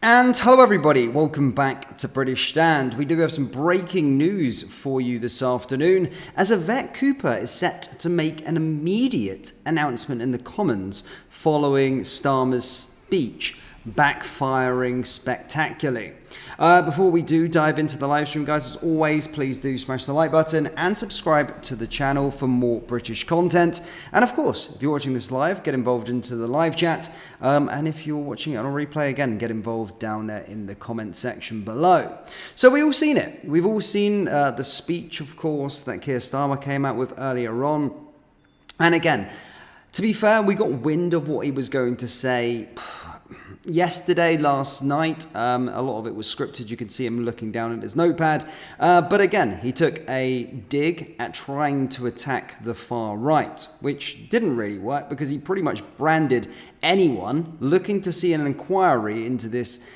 And hello everybody, welcome back to British Stand. We do have some breaking news for you this afternoon, as Yvette Cooper is set to make an immediate announcement in the Commons following Starmer's speech, backfiring spectacularly. Before we do dive into the live stream, guys, as always, please do smash the like button and subscribe to the channel for more British content. And of course, if you're watching this live, get involved into the live chat. And if you're watching it on a replay, again, get involved down there in the comment section below. So we've all seen it. We've all seen the speech, of course, that Keir Starmer came out with earlier on. And again, to be fair, we got wind of what he was going to say yesterday, last night. A lot of it was scripted. You can see him looking down at his notepad. But again, he took a dig at trying to attack the far right, which didn't really work because he pretty much branded anyone looking to see an inquiry into this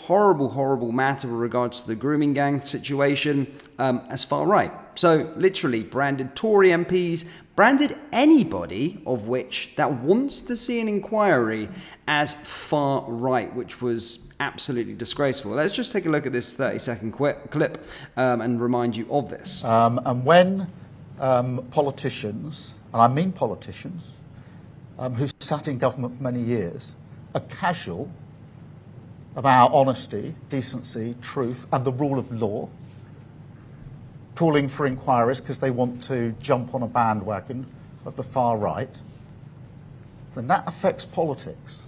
horrible matter with regards to the grooming gang situation as far right. So literally branded Tory MPs, branded anybody of which that wants to see an inquiry as far right, which was absolutely disgraceful. Let's just take a look at this 30-second clip and remind you of this. And when politicians, and I mean politicians, who sat in government for many years, are casual about honesty, decency, truth, and the rule of law, calling for inquiries because they want to jump on a bandwagon of the far right, then that affects politics.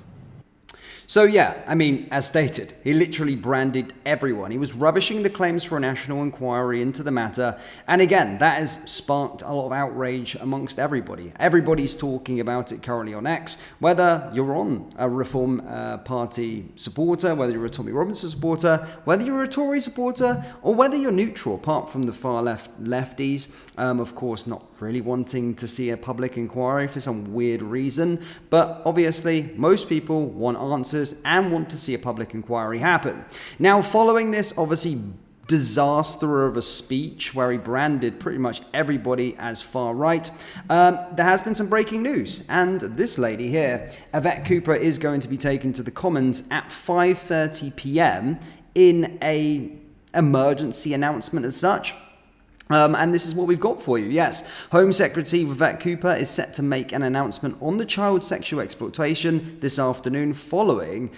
So yeah, I mean, as stated, he literally branded everyone. He was rubbishing the claims for a national inquiry into the matter. And again, that has sparked a lot of outrage amongst everybody. Everybody's talking about it currently on X, whether you're on a Reform Party supporter, whether you're a Tommy Robinson supporter, whether you're a Tory supporter, or whether you're neutral, apart from the far lefties, of course, not really wanting to see a public inquiry for some weird reason. But obviously, most people want answers and want to see a public inquiry happen. Now, following this, obviously, disaster of a speech where he branded pretty much everybody as far right, there has been some breaking news. And this lady here, Yvette Cooper, is going to be taken to the Commons at 5:30 p.m. in a emergency announcement as such. And this is what we've got for you. Yes, Home Secretary Yvette Cooper is set to make an announcement on the child sexual exploitation this afternoon following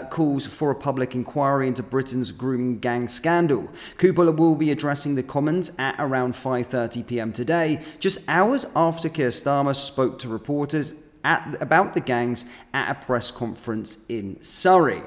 calls for a public inquiry into Britain's grooming gang scandal. Cooper will be addressing the Commons at around 5:30 p.m. today, just hours after Keir Starmer spoke to reporters about the gangs at a press conference in Surrey.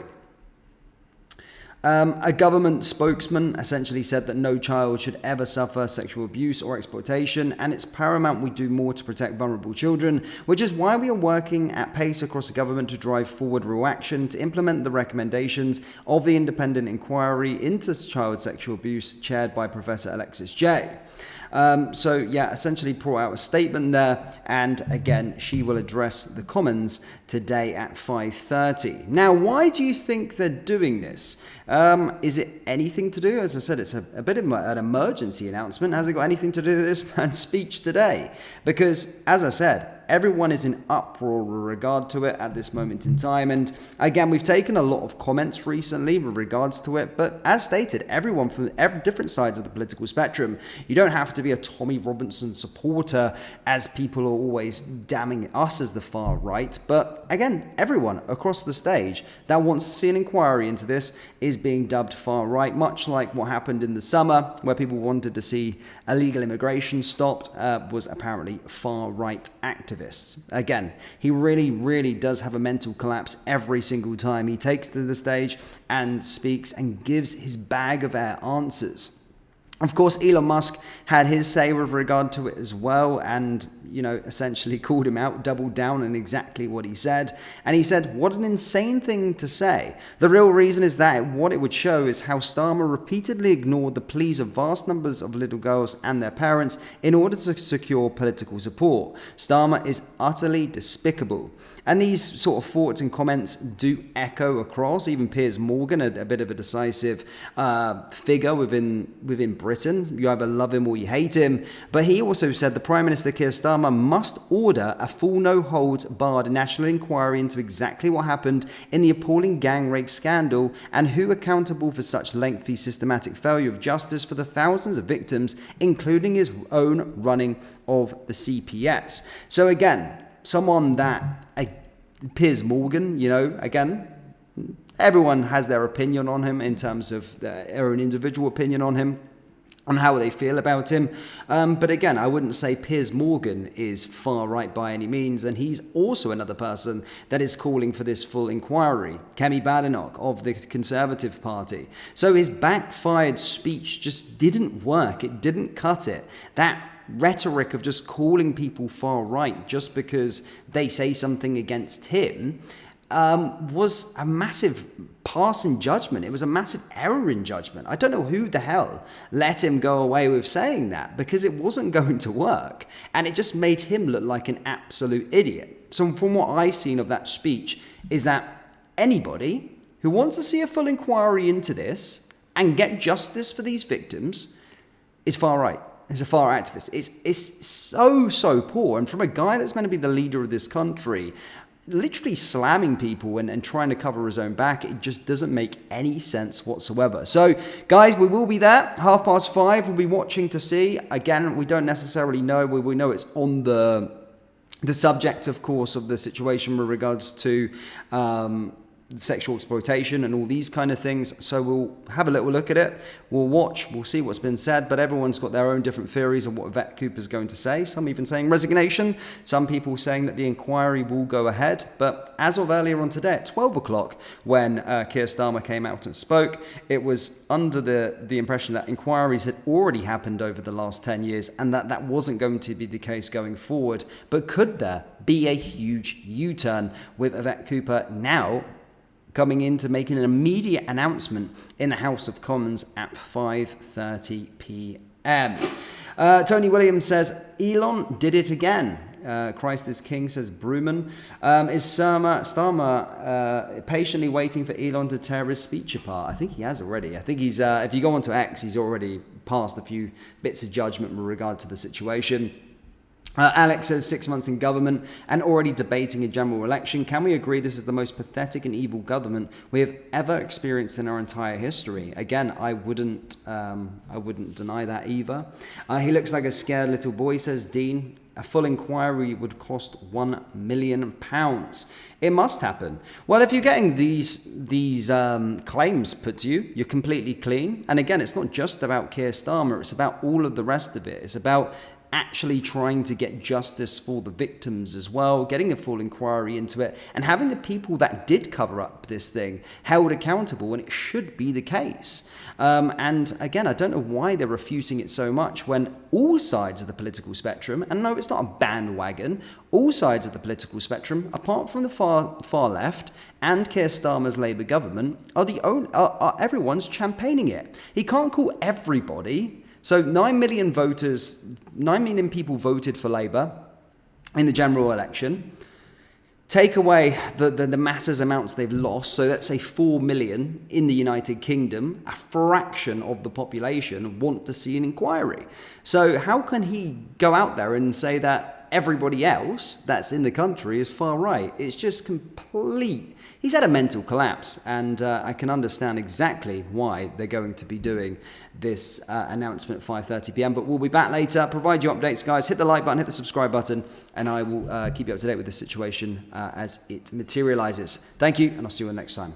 A government spokesman essentially said that no child should ever suffer sexual abuse or exploitation, and it's paramount we do more to protect vulnerable children, which is why we are working at pace across the government to drive forward real action to implement the recommendations of the independent inquiry into child sexual abuse chaired by Professor Alexis Jay. So yeah, essentially brought out a statement there, and again, she will address the Commons today at 5:30. Now, why do you think they're doing this? Is it anything to do? As I said, it's a bit of an emergency announcement. Has it got anything to do with this man's speech today? Because, as I said, everyone is in uproar with regard to it at this moment in time. And again, we've taken a lot of comments recently with regards to it. But as stated, everyone from different sides of the political spectrum, you don't have to be a Tommy Robinson supporter, as people are always damning us as the far right. But again, everyone across the stage that wants to see an inquiry into this is being dubbed far right, much like what happened in the summer where people wanted to see illegal immigration stopped, was apparently far right activists. Again, he really does have a mental collapse every single time he takes to the stage and speaks and gives his bag of air answers. Of course, Elon Musk had his say with regard to it as well, and, you know, essentially called him out, doubled down on exactly what he said. And he said, what an insane thing to say. The real reason is that what it would show is how Starmer repeatedly ignored the pleas of vast numbers of little girls and their parents in order to secure political support. Starmer is utterly despicable. And these sort of thoughts and comments do echo across. Even Piers Morgan, a bit of a decisive figure within Britain. You either love him or you hate him. But he also said the Prime Minister Keir Starmer Starmer must order a full no-holds-barred national inquiry into exactly what happened in the appalling gang rape scandal and who accountable for such lengthy systematic failure of justice for the thousands of victims, including his own running of the CPS. So again, someone that Piers Morgan, again, everyone has their opinion on him in terms of their own individual opinion on him, on how they feel about him. But again, I wouldn't say Piers Morgan is far right by any means, and he's also another person that is calling for this full inquiry. Kemi Badenoch of the Conservative Party. So his backfired speech just didn't work. It didn't cut it. That rhetoric of just calling people far right just because they say something against him was a massive pass in judgment. It was a massive error in judgment. I don't know who the hell let him go away with saying that, because it wasn't going to work. And it just made him look like an absolute idiot. So from what I've seen of that speech is that anybody who wants to see a full inquiry into this and get justice for these victims is far right. Is a far activist. It's so poor. And from a guy that's meant to be the leader of this country, literally slamming people and trying to cover his own back, it just doesn't make any sense whatsoever. So, guys, we will be there. 5:30, we'll be watching to see. Again, we don't necessarily know. We know it's on the subject, of course, of the situation with regards to sexual exploitation and all these kind of things. So we'll have a little look at it. We'll watch. We'll see what's been said. But everyone's got their own different theories on what Yvette Cooper's going to say. Some even saying resignation. Some people saying that the inquiry will go ahead. But as of earlier on today at 12 o'clock, when Keir Starmer came out and spoke, it was under the impression that inquiries had already happened over the last 10 years and that wasn't going to be the case going forward. But could there be a huge U-turn with Yvette Cooper now coming in to make an immediate announcement in the House of Commons at 5:30 p.m. Tony Williams says, Elon did it again. Christ is King, says Bruman. Is Starmer patiently waiting for Elon to tear his speech apart? I think he has already. I think he's, if you go onto X, he's already passed a few bits of judgment with regard to the situation. Alex says 6 months in government and already debating a general election. Can we agree this is the most pathetic and evil government we have ever experienced in our entire history? Again, I wouldn't deny that either. He looks like a scared little boy, says Dean. A full inquiry would cost £1 million. It must happen. Well, if you're getting these claims put to you, you're completely clean. And again, it's not just about Keir Starmer. It's about all of the rest of it. It's about actually trying to get justice for the victims as well, getting a full inquiry into it, and having the people that did cover up this thing held accountable, and it should be the case. And again, I don't know why they're refuting it so much when all sides of the political spectrum, and no, it's not a bandwagon, all sides of the political spectrum, apart from the far left and Keir Starmer's Labour government, are everyone's champagning it. He can't call everybody. So 9 million people voted for Labour in the general election. Take away the massive amounts they've lost, so let's say 4 million in the United Kingdom, a fraction of the population want to see an inquiry. So how can he go out there and say that everybody else that's in the country is far right? It's just complete. He's had a mental collapse, and I can understand exactly why they're going to be doing this announcement at 5:30 p.m. But we'll be back later. Provide you updates, guys. Hit the like button, hit the subscribe button, and I will keep you up to date with the situation as it materializes. Thank you, and I'll see you next time.